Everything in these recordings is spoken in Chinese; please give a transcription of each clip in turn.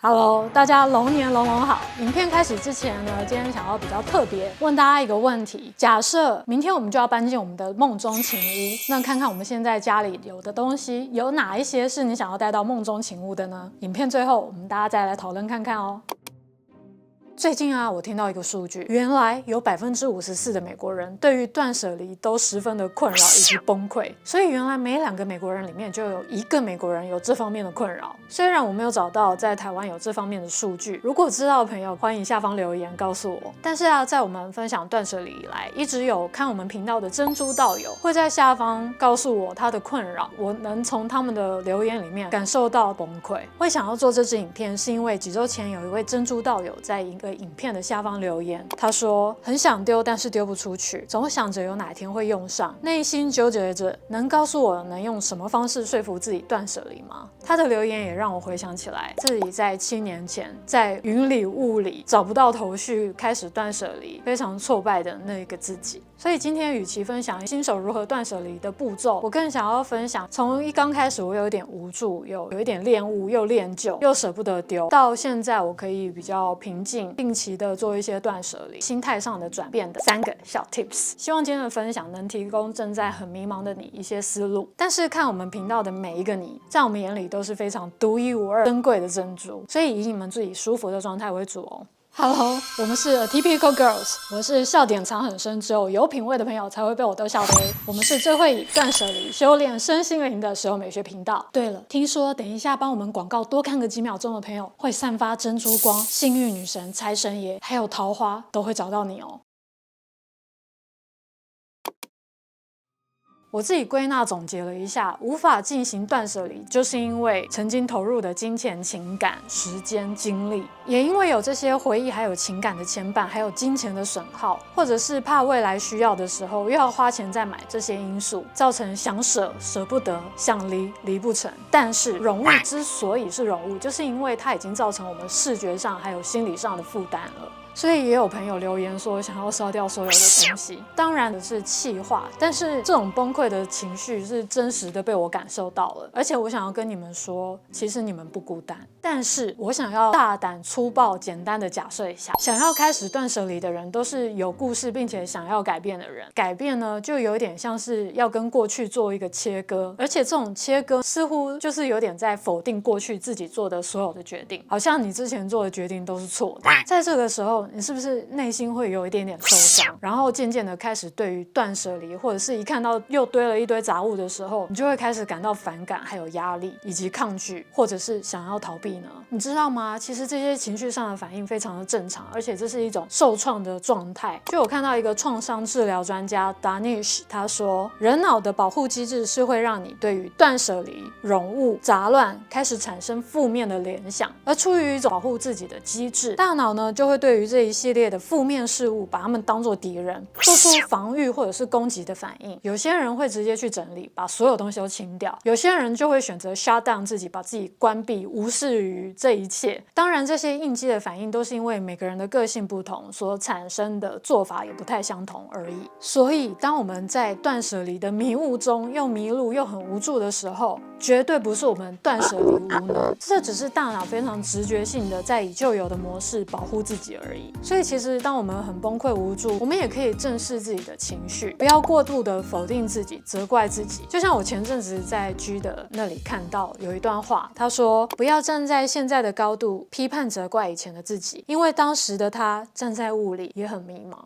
Hello， 大家龙年龙好。影片开始之前呢，今天想要比较特别问大家一个问题：假设明天我们就要搬进我们的梦中情屋，那看看我们现在家里有的东西，有哪一些是你想要带到梦中情屋的呢？影片最后我们大家再来讨论看看哦。最近啊，我听到一个数据，原来有54%的美国人对于断舍离都十分的困扰以及崩溃，所以原来每2个美国人里面就有1个美国人有这方面的困扰。虽然我没有找到在台湾有这方面的数据，如果知道的朋友欢迎下方留言告诉我。但是啊，在我们分享断舍离以来，一直有看我们频道的珍珠道友会在下方告诉我他的困扰，我能从他们的留言里面感受到崩溃。会想要做这支影片，是因为几周前有一位珍珠道友在一个影片的下方留言，他说很想丢，但是丢不出去，总想着有哪天会用上，内心纠结着，能告诉我能用什么方式说服自己断舍离吗？他的留言也让我回想起来自己在7年前在云里雾里找不到头绪，开始断舍离，非常挫败的那个自己。所以今天与其分享新手如何断舍离的步骤，我更想要分享从刚开始我有点无助，有一点恋物又恋旧又舍不得丢，到现在我可以比较平静，定期的做一些断舍离，心态上的转变的3个小 tips。希望今天的分享能提供正在很迷茫的你一些思路。但是看我们频道的每一个你，在我们眼里都是非常独一无二、珍贵的珍珠，所以以你们自己舒服的状态为主哦。Hello， 我们是 Atypical Girls， 我是笑点藏很深，只有品味的朋友才会被我逗笑的。我们是最会以断舍离修炼身心灵的实用美学频道。对了，听说等一下帮我们广告多看个几秒钟的朋友，会散发珍珠光，幸运女神、财神爷还有桃花都会找到你哦。我自己归纳总结了一下，无法进行断舍离，就是因为曾经投入的金钱、情感、时间、精力，也因为有这些回忆，还有情感的牵绊，还有金钱的损耗，或者是怕未来需要的时候又要花钱再买，这些因素造成想舍舍不得，想离离不成。但是容物之所以是容物，就是因为它已经造成我们视觉上还有心理上的负担了。所以也有朋友留言说想要烧掉所有的东西，当然是气话，但是这种崩溃的情绪是真实的被我感受到了，而且我想要跟你们说，其实你们不孤单。但是我想要大胆粗暴简单的假设一下，想要开始断舍离的人都是有故事并且想要改变的人，改变呢就有点像是要跟过去做一个切割，而且这种切割似乎就是有点在否定过去自己做的所有的决定，好像你之前做的决定都是错的。在这个时候你是不是内心会有一点点受伤，然后渐渐的开始对于断舍离，或者是一看到又堆了一堆杂物的时候，你就会开始感到反感，还有压力，以及抗拒，或者是想要逃避呢？你知道吗？其实这些情绪上的反应非常的正常，而且这是一种受创的状态。就我看到一个创伤治疗专家 Danish， 他说，人脑的保护机制是会让你对于断舍离、容物、杂乱开始产生负面的联想，而出于一种保护自己的机制，大脑呢就会对于这一系列的负面事物把它们当作敌人，做出防御或者是攻击的反应。有些人会直接去整理，把所有东西都清掉，有些人就会选择 shut down 自己，把自己关闭，无视于这一切。当然这些应激的反应都是因为每个人的个性不同所产生的做法也不太相同而已。所以当我们在断舍离的迷雾中又迷路又很无助的时候，绝对不是我们断舍离无能，这只是大脑非常直觉性的在以旧有的模式保护自己而已。所以其实当我们很崩溃无助，我们也可以正视自己的情绪，不要过度的否定自己，责怪自己。就像我前阵子在 G 的那里看到有一段话，他说不要站在现在的高度批判责怪以前的自己，因为当时的他站在雾里也很迷茫。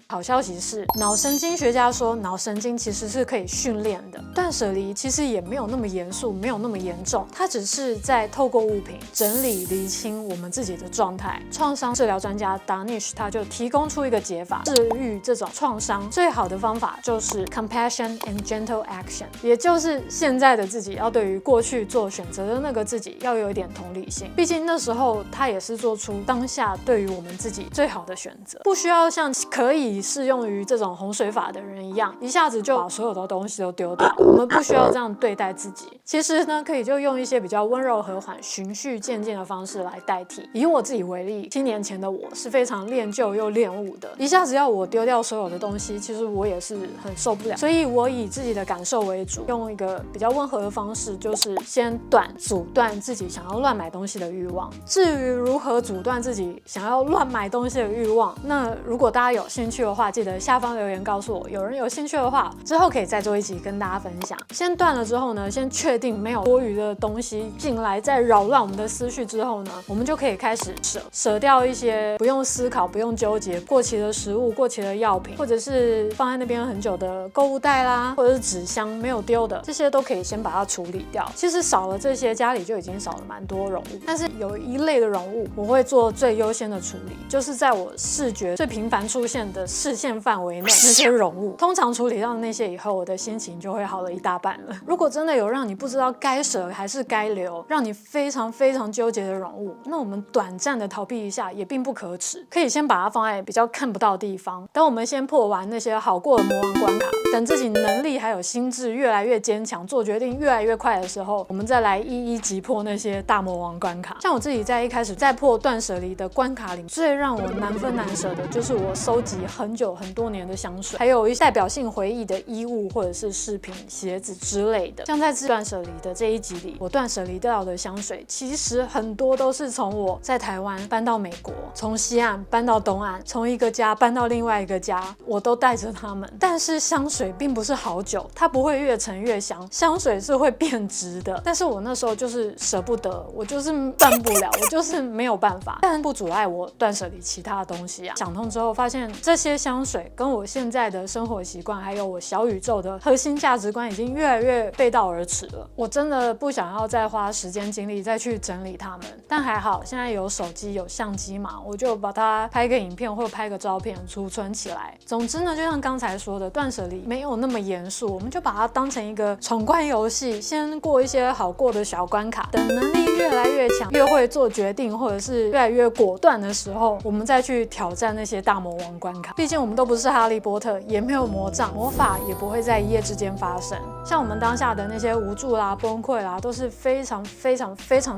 好消息是，脑神经学家说脑神经其实是可以训练的。断舍离其实也没有那么严肃，没有那么严重，它只是在透过物品整理厘清我们自己的状态。创伤治疗专家 Danish 他就提供出一个解法，治愈这种创伤最好的方法就是 compassion and gentle action， 也就是现在的自己要对于过去做选择的那个自己要有一点同理心，毕竟那时候他也是做出当下对于我们自己最好的选择，不需要像可以以适用于这种洪水法的人一样，一下子就把所有的东西都丢掉。我们不需要这样对待自己。其实呢，可以就用一些比较温柔和缓、循序渐进的方式来代替。以我自己为例，7年前的我是非常恋旧又恋物的，一下子要我丢掉所有的东西，其实我也是很受不了。所以我以自己的感受为主，用一个比较温和的方式，就是先阻断自己想要乱买东西的欲望。至于如何阻断自己想要乱买东西的欲望，那如果大家有兴趣的话，记得下方留言告诉我。有人有兴趣的话，之后可以再做一集跟大家分享。先断了之后呢，先确定没有多余的东西进来，再扰乱我们的思绪之后呢，我们就可以开始舍掉一些不用思考、不用纠结、过期的食物、过期的药品，或者是放在那边很久的购物袋啦，或者是纸箱没有丢的，这些都可以先把它处理掉。其实少了这些，家里就已经少了蛮多容物。但是有一类的容物，我会做最优先的处理，就是在我视觉最频繁出现的视线范围内那些容物。通常处理掉那些以后，我的心情就会好了一大半了。如果真的有让你不知道该舍还是该留，让你非常非常纠结的容物，那我们短暂的逃避一下也并不可耻，可以先把它放在比较看不到的地方。等我们先破完那些好过的魔王关卡，等自己能力还有心智越来越坚强，做决定越来越快的时候，我们再来一一击破那些大魔王关卡。像我自己在一开始在破断舍离的关卡里，最让我难分难舍的就是我收集很多年的香水，还有一些代表性回忆的衣物或者是饰品、鞋子之类的。像在断舍离的这一集里，我断舍离掉的香水，其实很多都是从我在台湾搬到美国，从西岸搬到东岸，从一个家搬到另外一个家，我都带着它们。但是香水并不是好酒，它不会越陈越香，香水是会变质的。但是我那时候就是舍不得，我就是断不了，我就是没有办法。但不阻碍我断舍离其他的东西啊。想通之后发现，这些香水跟我现在的生活习惯，还有我小宇宙的核心价值观，已经越来越背道而驰了。我真的不想要再花时间精力再去整理它们。但还好，现在有手机有相机嘛，我就把它拍个影片或拍个照片储存起来。总之呢，就像刚才说的，断舍离没有那么严肃，我们就把它当成一个闯关游戏，先过一些好过的小关卡，等能力越来越强，越会做决定，或者是越来越果断的时候，我们再去挑战那些大魔王关卡。毕竟我们都不是哈利波特，也没有魔杖，魔法也不会在一夜之间发生。像我们当下的那些无助啦、崩溃啦，都是非常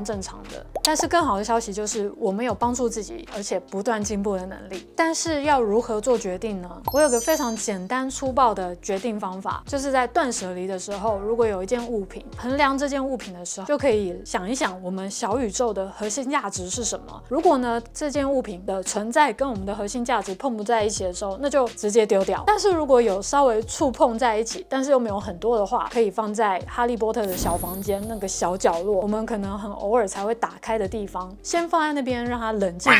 正常的。但是更好的消息就是，我们有帮助自己，而且不断进步的能力。但是要如何做决定呢？我有个非常简单粗暴的决定方法，就是在断舍离的时候，如果有一件物品，衡量这件物品的时候，就可以想一想我们小宇宙的核心价值是什么。如果呢，这件物品的存在跟我们的核心价值碰不在一起的时候，那就直接丢掉。但是如果有稍微触碰在一起，但是又没有很多的话，可以放在哈利波特的小房间那个小角落，我们可能很偶尔才会打开的地方，先放在那边让它冷静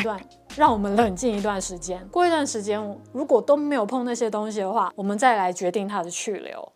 让我们冷静一段时间。过一段时间，如果都没有碰那些东西的话，我们再来决定它的去留。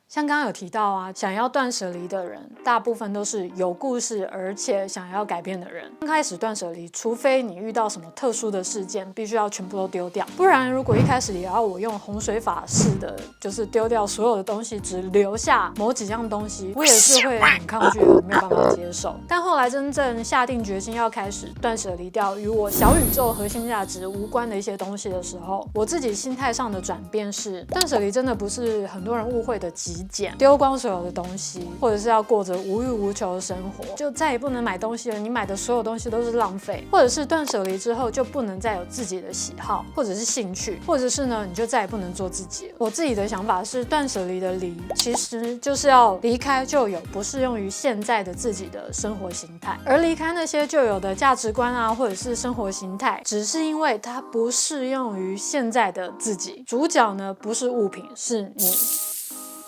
像刚刚有提到啊，想要断舍离的人，大部分都是有故事而且想要改变的人。刚开始断舍离，除非你遇到什么特殊的事件，必须要全部都丢掉，不然如果一开始也要我用洪水法式的，就是丢掉所有的东西，只留下某几样东西，我也是会很抗拒的，没有办法接受。但后来真正下定决心要开始断舍离掉与我小宇宙核心价值无关的一些东西的时候，我自己心态上的转变是，断舍离真的不是很多人误会的极简，丢光所有的东西，或者是要过着无欲无求的生活，就再也不能买东西了，你买的所有东西都是浪费，或者是断舍离之后就不能再有自己的喜好或者是兴趣，或者是呢你就再也不能做自己了。我自己的想法是，断舍离的离其实就是要离开旧有不适用于现在的自己的生活形态，而离开那些旧有的价值观啊或者是生活形态，只是因为它不适用于现在的自己。主角呢不是物品，是你。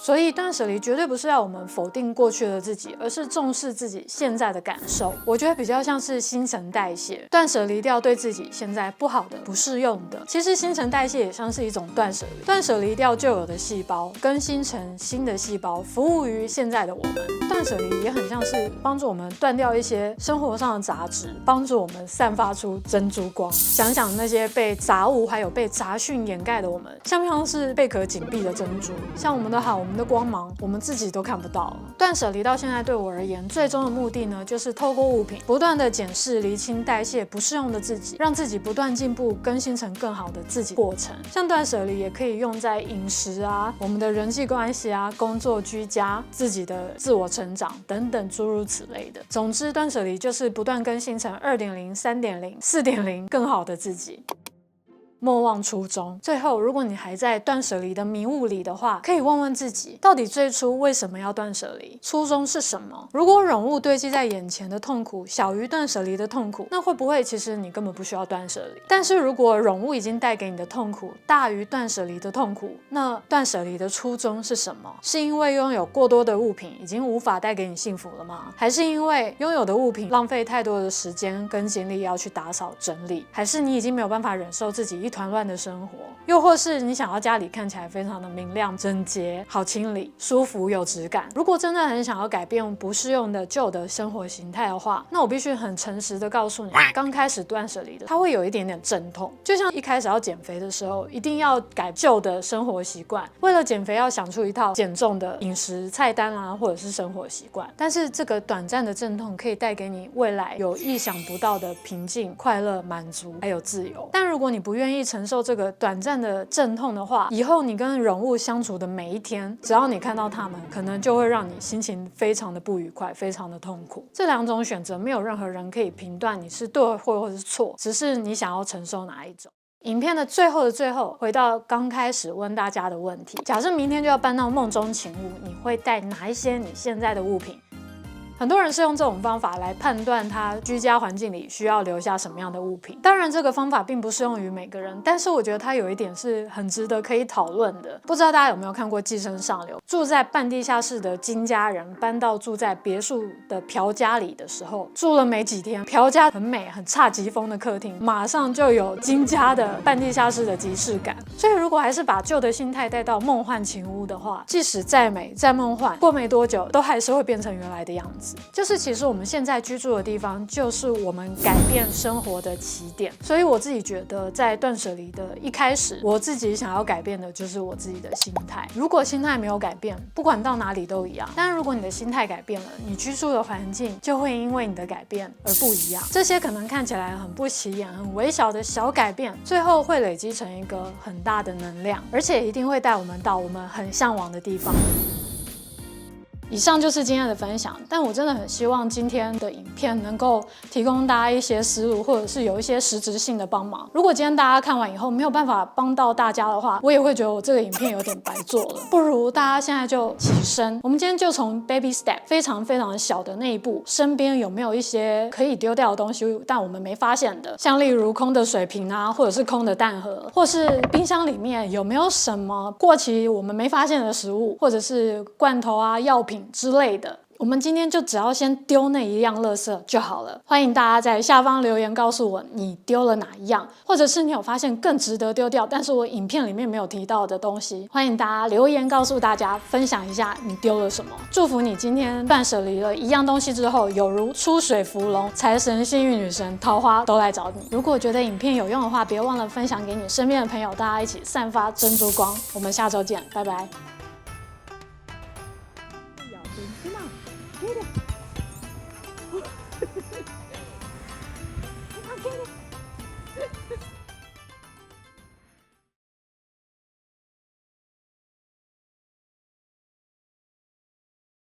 所以断舍离绝对不是要我们否定过去的自己，而是重视自己现在的感受。我觉得比较像是新陈代谢，断舍离掉对自己现在不好的、不适用的。其实新陈代谢也像是一种断舍离，断舍离掉旧有的细胞，更新成新的细胞，服务于现在的我们。断舍离也很像是帮助我们断掉一些生活上的杂质，帮助我们散发出珍珠光。想想那些被杂物还有被杂讯掩盖的我们，像不像是贝壳紧闭的珍珠？像我们的好，我们们的光芒我们自己都看不到了。断舍离到现在对我而言，最终的目的呢，就是透过物品不断的检视、厘清、代谢不适用的自己，让自己不断进步，更新成更好的自己过程。像断舍离也可以用在饮食啊、我们的人际关系啊、工作、居家、自己的自我成长等等诸如此类的。总之，断舍离就是不断更新成2.0、3.0、4.0更好的自己。莫忘初衷。最后，如果你还在断舍离的迷雾里的话，可以问问自己，到底最初为什么要断舍离？初衷是什么？如果冗物堆积在眼前的痛苦小于断舍离的痛苦，那会不会其实你根本不需要断舍离？但是如果冗物已经带给你的痛苦大于断舍离的痛苦，那断舍离的初衷是什么？是因为拥有过多的物品已经无法带给你幸福了吗？还是因为拥有的物品浪费太多的时间跟精力要去打扫整理？还是你已经没有办法忍受自己一团乱的生活？又或是你想要家里看起来非常的明亮整洁、好清理、舒服有质感？如果真的很想要改变不适用的旧的生活形态的话，那我必须很诚实的告诉你，刚开始断舍离的它会有一点点阵痛，就像一开始要减肥的时候，一定要改旧的生活习惯，为了减肥要想出一套减重的饮食菜单啊，或者是生活习惯。但是这个短暂的阵痛可以带给你未来有意想不到的平静、快乐、满足还有自由。但如果你不愿意承受这个短暂的阵痛的话，以后你跟人物相处的每一天，只要你看到他们，可能就会让你心情非常的不愉快，非常的痛苦。这两种选择没有任何人可以评断你是对或者是错，只是你想要承受哪一种。影片的最后的最后，回到刚开始问大家的问题，假设明天就要搬到梦中情物，你会带哪一些你现在的物品？很多人是用这种方法来判断他居家环境里需要留下什么样的物品。当然，这个方法并不适用于每个人，但是我觉得它有一点是很值得可以讨论的。不知道大家有没有看过《寄生上流》？住在半地下室的金家人搬到住在别墅的朴家里的时候，住了没几天，朴家很美、很侘寂风的客厅，马上就有金家的半地下室的即视感。所以，如果还是把旧的心态带到梦幻情屋的话，即使再美、再梦幻，过没多久都还是会变成原来的样子。就是其实我们现在居住的地方，就是我们改变生活的起点。所以我自己觉得，在断舍离的一开始，我自己想要改变的就是我自己的心态。如果心态没有改变，不管到哪里都一样。但如果你的心态改变了，你居住的环境就会因为你的改变而不一样。这些可能看起来很不起眼、很微小的小改变，最后会累积成一个很大的能量，而且一定会带我们到我们很向往的地方。以上就是今天的分享，但我真的很希望今天的影片能够提供大家一些思路，或者是有一些实质性的帮忙。如果今天大家看完以后没有办法帮到大家的话，我也会觉得我这个影片有点白做了。不如大家现在就起身，我们今天就从 baby step 非常非常小的那一步，身边有没有一些可以丢掉的东西，但我们没发现的，像例如空的水瓶啊，或者是空的蛋盒，或是冰箱里面有没有什么过期我们没发现的食物，或者是罐头啊、药品之类的，我们今天就只要先丢那一样垃圾就好了。欢迎大家在下方留言告诉我你丢了哪一样，或者是你有发现更值得丢掉，但是我影片里面没有提到的东西，欢迎大家留言告诉大家，分享一下你丢了什么。祝福你今天断舍离了一样东西之后，有如出水芙蓉，财神、幸运女神、桃花都来找你。如果觉得影片有用的话，别忘了分享给你身边的朋友，大家一起散发珍珠光。我们下周见，拜拜。Get it.